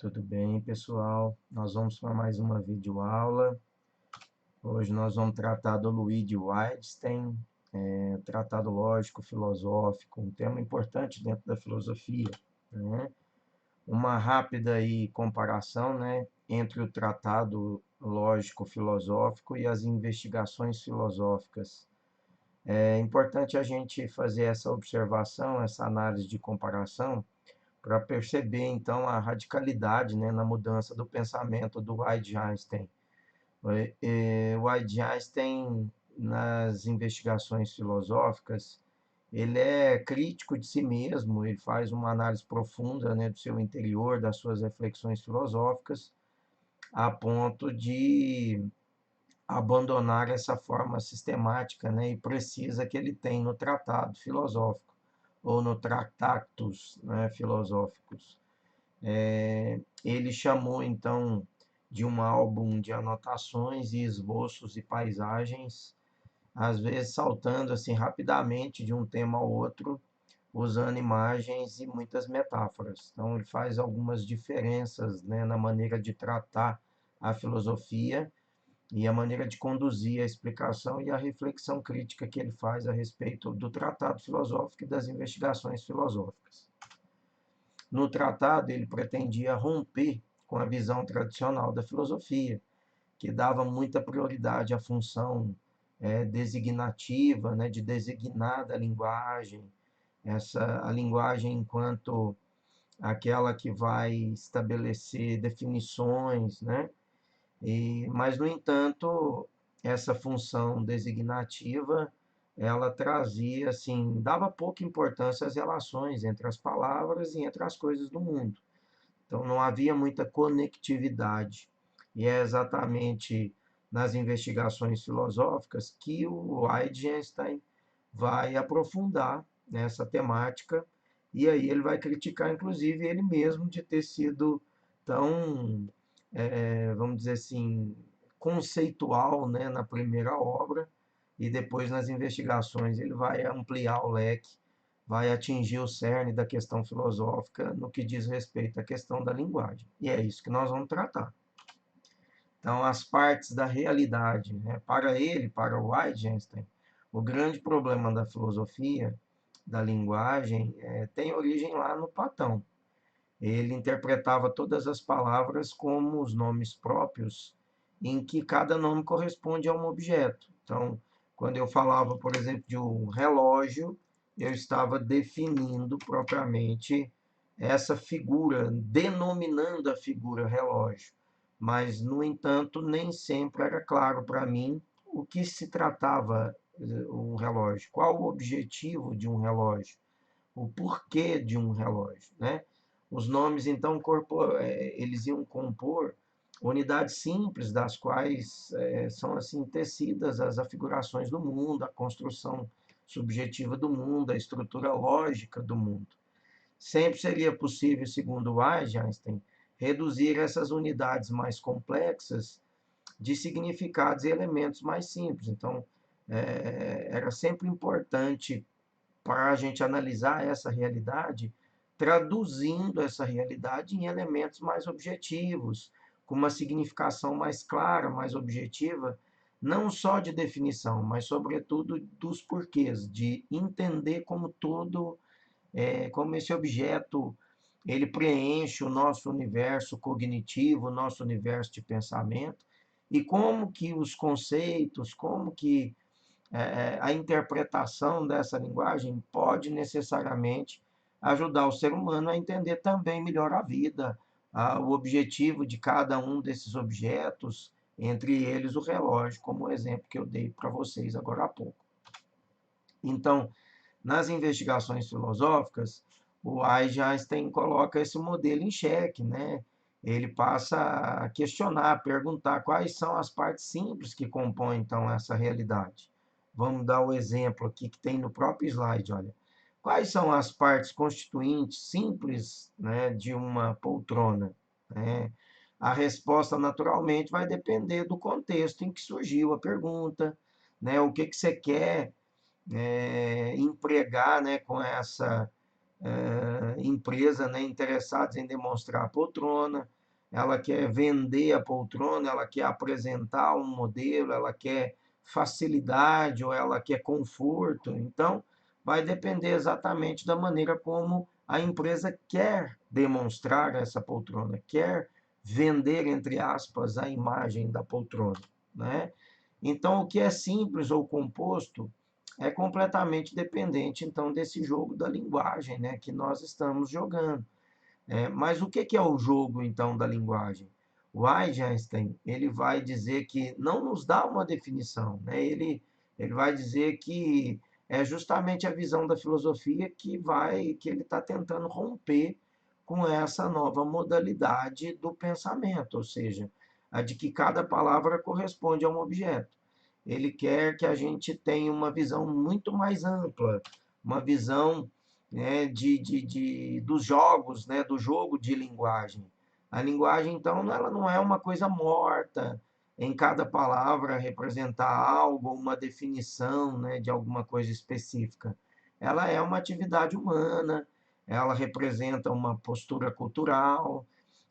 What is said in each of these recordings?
Tudo bem, pessoal? Nós vamos para mais uma videoaula. Hoje nós vamos tratar do Luigi Wittgenstein, tratado lógico-filosófico, um tema importante dentro da filosofia, né? Uma rápida aí comparação, né, entre o tratado lógico-filosófico e as investigações filosóficas. É importante a gente fazer essa observação, essa análise de comparação, para perceber então a radicalidade, né, na mudança do pensamento do Wittgenstein. O Wittgenstein, nas investigações filosóficas, ele é crítico de si mesmo, ele faz uma análise profunda, né, do seu interior, das suas reflexões filosóficas, a ponto de abandonar essa forma sistemática, né, e precisa que ele tem no tratado filosófico, ou no tratatus, né, filosóficos. Ele chamou então de um álbum de anotações e esboços e paisagens, às vezes saltando assim rapidamente de um tema ao outro, usando imagens e muitas metáforas. Então ele faz algumas diferenças, né, na maneira de tratar a filosofia e a maneira de conduzir a explicação e a reflexão crítica que ele faz a respeito do tratado filosófico e das investigações filosóficas. No tratado, ele pretendia romper com a visão tradicional da filosofia, que dava muita prioridade à função designativa, né, de designar da linguagem, a linguagem enquanto aquela que vai estabelecer definições, né? Mas, no entanto, essa função designativa, ela trazia, assim, dava pouca importância às relações entre as palavras e entre as coisas do mundo. Então, não havia muita conectividade. E é exatamente nas investigações filosóficas que o Wittgenstein vai aprofundar nessa temática, e aí ele vai criticar, inclusive, ele mesmo de ter sido tão, vamos dizer assim, conceitual, né, na primeira obra, e depois nas investigações ele vai ampliar o leque, vai atingir o cerne da questão filosófica no que diz respeito à questão da linguagem. E é isso que nós vamos tratar. Então, as partes da realidade, né? Para ele, para o Wittgenstein, o grande problema da filosofia, da linguagem, tem origem lá no Platão. Ele interpretava todas as palavras como os nomes próprios, em que cada nome corresponde a um objeto. Então, quando eu falava, por exemplo, de um relógio, eu estava definindo propriamente essa figura, denominando a figura relógio. Mas, no entanto, nem sempre era claro para mim o que se tratava um relógio, qual o objetivo de um relógio, o porquê de um relógio, né? Os nomes, então, eles iam compor unidades simples, das quais são assim tecidas as afigurações do mundo, a construção subjetiva do mundo, a estrutura lógica do mundo. Sempre seria possível, segundo Einstein, reduzir essas unidades mais complexas de significados e elementos mais simples. Então, era sempre importante para a gente analisar essa realidade, traduzindo essa realidade em elementos mais objetivos, com uma significação mais clara, mais objetiva, não só de definição, mas sobretudo dos porquês, de entender como todo, como esse objeto ele preenche o nosso universo cognitivo, o nosso universo de pensamento, e como que os conceitos, como que a interpretação dessa linguagem pode necessariamente ajudar o ser humano a entender também melhor a vida, o objetivo de cada um desses objetos, entre eles o relógio, como o exemplo que eu dei para vocês agora há pouco. Então, nas investigações filosóficas, o Einstein coloca esse modelo em xeque, né? Ele passa a questionar, a perguntar quais são as partes simples que compõem, então, essa realidade. Vamos dar o exemplo aqui que tem no próprio slide, olha. Quais são as partes constituintes simples, né, de uma poltrona, né? A resposta, naturalmente, vai depender do contexto em que surgiu a pergunta, né? O que você quer empregar, né, com essa empresa, né, interessadas em demonstrar a poltrona, ela quer vender a poltrona, ela quer apresentar um modelo, ela quer facilidade ou ela quer conforto. Então, vai depender exatamente da maneira como a empresa quer demonstrar essa poltrona, quer vender, entre aspas, a imagem da poltrona, né? Então, o que é simples ou composto é completamente dependente, então, desse jogo da linguagem, né, que nós estamos jogando. Mas o que é o jogo, então, da linguagem? O Einstein, ele vai dizer que não nos dá uma definição, né? Ele vai dizer que é justamente a visão da filosofia que ele está tentando romper com essa nova modalidade do pensamento, ou seja, a de que cada palavra corresponde a um objeto. Ele quer que a gente tenha uma visão muito mais ampla, uma visão, né, dos jogos, né, do jogo de linguagem. A linguagem, então, ela não é uma coisa morta, em cada palavra representar algo, uma definição, né, de alguma coisa específica. Ela é uma atividade humana, ela representa uma postura cultural,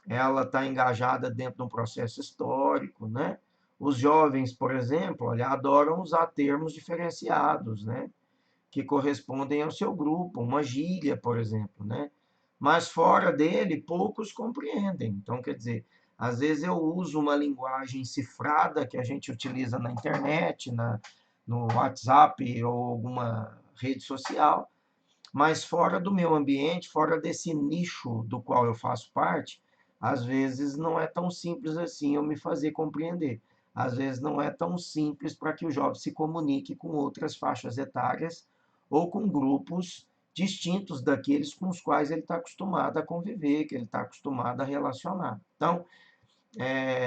ela está engajada dentro de um processo histórico, né? Os jovens, por exemplo, olha, adoram usar termos diferenciados, né? Que correspondem ao seu grupo, uma gíria, por exemplo, né? Mas fora dele, poucos compreendem. Então, quer dizer, às vezes eu uso uma linguagem cifrada que a gente utiliza na internet, no WhatsApp ou alguma rede social, mas fora do meu ambiente, fora desse nicho do qual eu faço parte, às vezes não é tão simples assim eu me fazer compreender. Às vezes não é tão simples para que o jovem se comunique com outras faixas etárias ou com grupos distintos daqueles com os quais ele está acostumado a conviver, que ele está acostumado a relacionar. Então,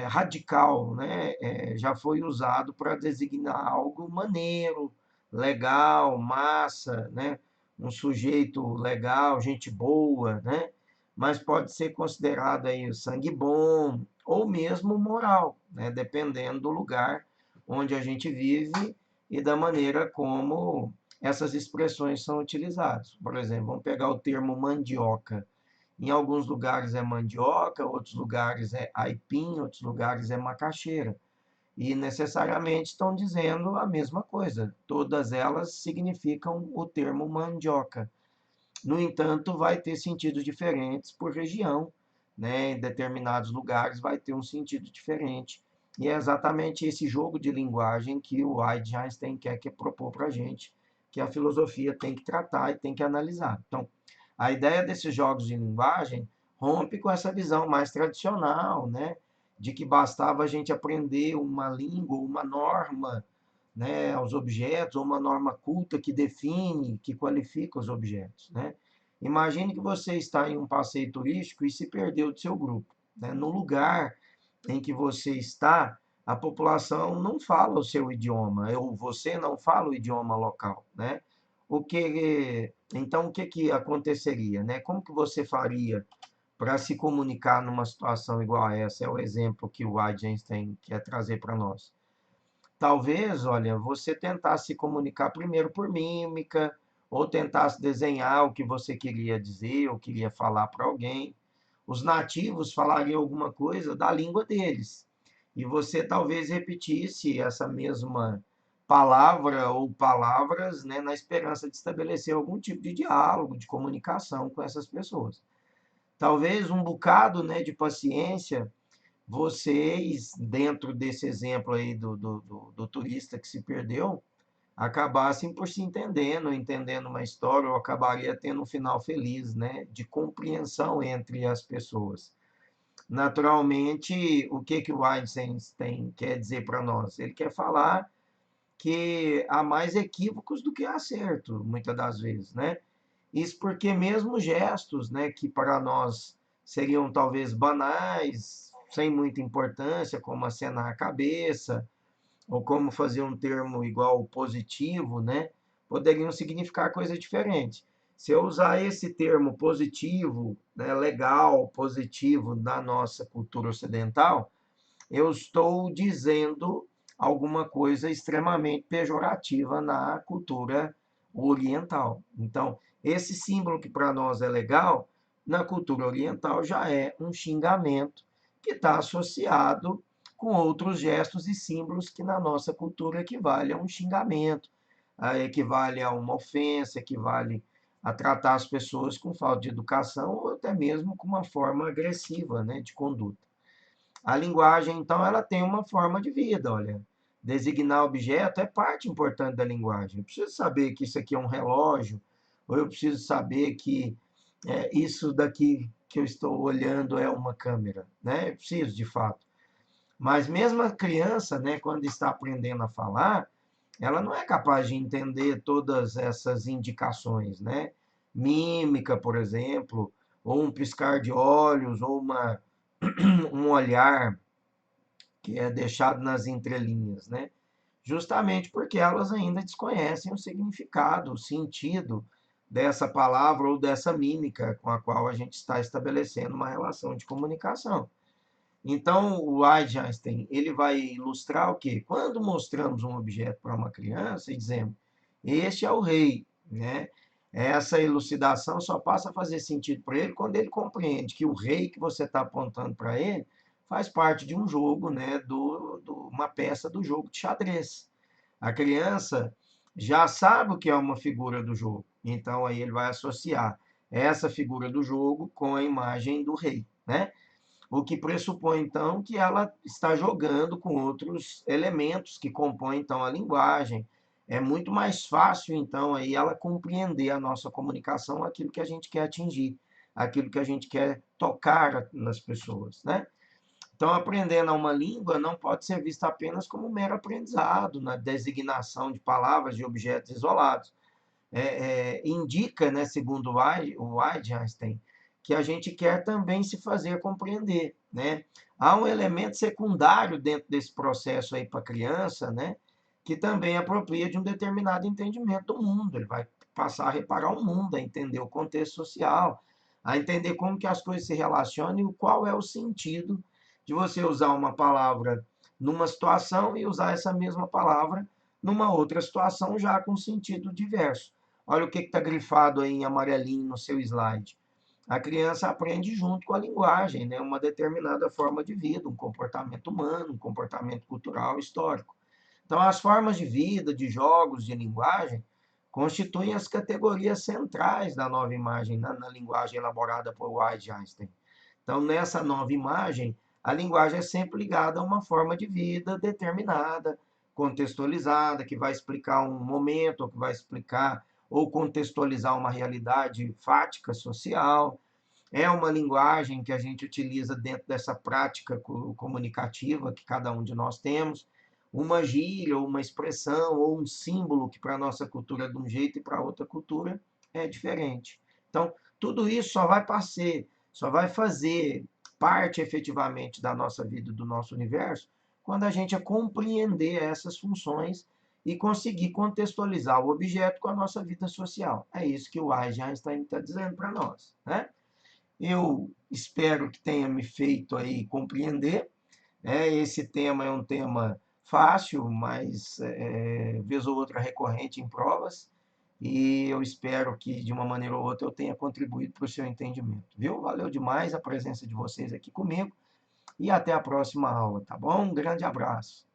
radical, né, já foi usado para designar algo maneiro, legal, massa, né, um sujeito legal, gente boa, né, mas pode ser considerado aí o sangue bom ou mesmo moral, né, dependendo do lugar onde a gente vive e da maneira como essas expressões são utilizadas. Por exemplo, vamos pegar o termo mandioca. Em alguns lugares é mandioca, outros lugares é aipim, outros lugares é macaxeira. E necessariamente estão dizendo a mesma coisa. Todas elas significam o termo mandioca. No entanto, vai ter sentidos diferentes por região, né? Em determinados lugares vai ter um sentido diferente. E é exatamente esse jogo de linguagem que o Einstein quer propor para a gente, que a filosofia tem que tratar e tem que analisar. Então, a ideia desses jogos de linguagem rompe com essa visão mais tradicional, né? De que bastava a gente aprender uma língua, uma norma, né, aos objetos, ou uma norma culta que define, que qualifica os objetos, né? Imagine que você está em um passeio turístico e se perdeu do seu grupo, né? No lugar em que você está, a população não fala o seu idioma, ou você não fala o idioma local, né? Então, o que aconteceria, né? Como que você faria para se comunicar numa situação igual a essa? É o exemplo que o Einstein quer trazer para nós. Talvez, olha, você tentasse se comunicar primeiro por mímica, ou tentasse desenhar o que você queria dizer, ou queria falar para alguém. Os nativos falariam alguma coisa da língua deles. E você talvez repetisse essa mesma palavra ou palavras, né, na esperança de estabelecer algum tipo de diálogo, de comunicação com essas pessoas. Talvez um bocado, né, de paciência vocês, dentro desse exemplo aí do turista que se perdeu, acabassem por se entendendo, entendendo uma história, ou acabaria tendo um final feliz, né, de compreensão entre as pessoas. Naturalmente, o que o Einstein quer dizer para nós? Ele quer falar que há mais equívocos do que acerto, muitas das vezes, né? Isso porque mesmo gestos, né, que para nós seriam talvez banais, sem muita importância, como acenar a cabeça, ou como fazer um termo igual positivo, né, poderiam significar coisa diferente. Se eu usar esse termo positivo, né, legal, positivo na nossa cultura ocidental, eu estou dizendo alguma coisa extremamente pejorativa na cultura oriental. Então, Esse símbolo que para nós é legal, na cultura oriental já é um xingamento que está associado com outros gestos e símbolos que na nossa cultura equivale a um xingamento, equivale a uma ofensa, equivale a tratar as pessoas com falta de educação ou até mesmo com uma forma agressiva, né, de conduta. A linguagem, então, ela tem uma forma de vida, olha. Designar objeto é parte importante da linguagem. Eu preciso saber que isso aqui é um relógio, ou eu preciso saber que isso daqui que eu estou olhando é uma câmera, né? Eu preciso, de fato. Mas mesmo a criança, né, quando está aprendendo a falar, ela não é capaz de entender todas essas indicações, né? Mímica, por exemplo, ou um piscar de olhos, ou um olhar que é deixado nas entrelinhas, né? Justamente porque elas ainda desconhecem o significado, o sentido dessa palavra ou dessa mímica com a qual a gente está estabelecendo uma relação de comunicação. Então, o Einstein, ele vai ilustrar o quê? Quando mostramos um objeto para uma criança e dizemos, este é o rei, né? Essa elucidação só passa a fazer sentido para ele quando ele compreende que o rei que você está apontando para ele faz parte de um jogo, né? Uma peça do jogo de xadrez. A criança já sabe o que é uma figura do jogo, então aí ele vai associar essa figura do jogo com a imagem do rei, né? O que pressupõe, então, que ela está jogando com outros elementos que compõem, então, a linguagem. É muito mais fácil, então, aí ela compreender a nossa comunicação, aquilo que a gente quer atingir, aquilo que a gente quer tocar nas pessoas, né? Então, aprendendo uma língua não pode ser visto apenas como um mero aprendizado, na designação de palavras de objetos isolados. Indica, né, segundo o Einstein, que a gente quer também se fazer compreender, né? Há um elemento secundário dentro desse processo aí para a criança, né, que também apropria de um determinado entendimento do mundo. Ele vai passar a reparar o mundo, a entender o contexto social, a entender como que as coisas se relacionam e qual é o sentido de você usar uma palavra numa situação e usar essa mesma palavra numa outra situação já com sentido diverso. Olha o que está grifado aí em amarelinho no seu slide. A criança aprende junto com a linguagem, né? Uma determinada forma de vida, um comportamento humano, um comportamento cultural, histórico. Então, as formas de vida, de jogos, de linguagem, constituem as categorias centrais da nova imagem, na linguagem elaborada por Einstein. Então, nessa nova imagem, a linguagem é sempre ligada a uma forma de vida determinada, contextualizada, que vai explicar um momento, ou que vai explicar ou contextualizar uma realidade fática social. É uma linguagem que a gente utiliza dentro dessa prática comunicativa que cada um de nós temos, uma gíria, ou uma expressão, ou um símbolo que para a nossa cultura é de um jeito e para outra cultura é diferente. Então, tudo isso só vai fazer parte efetivamente da nossa vida, do nosso universo, quando a gente compreender essas funções e conseguir contextualizar o objeto com a nossa vida social. É isso que o Einstein está dizendo para nós, né? Eu espero que tenha me feito aí compreender. Esse tema é um tema fácil, mas vez ou outra recorrente em provas, e eu espero que de uma maneira ou outra eu tenha contribuído para o seu entendimento, viu? Valeu demais a presença de vocês aqui comigo e até a próxima aula, tá bom? Um grande abraço.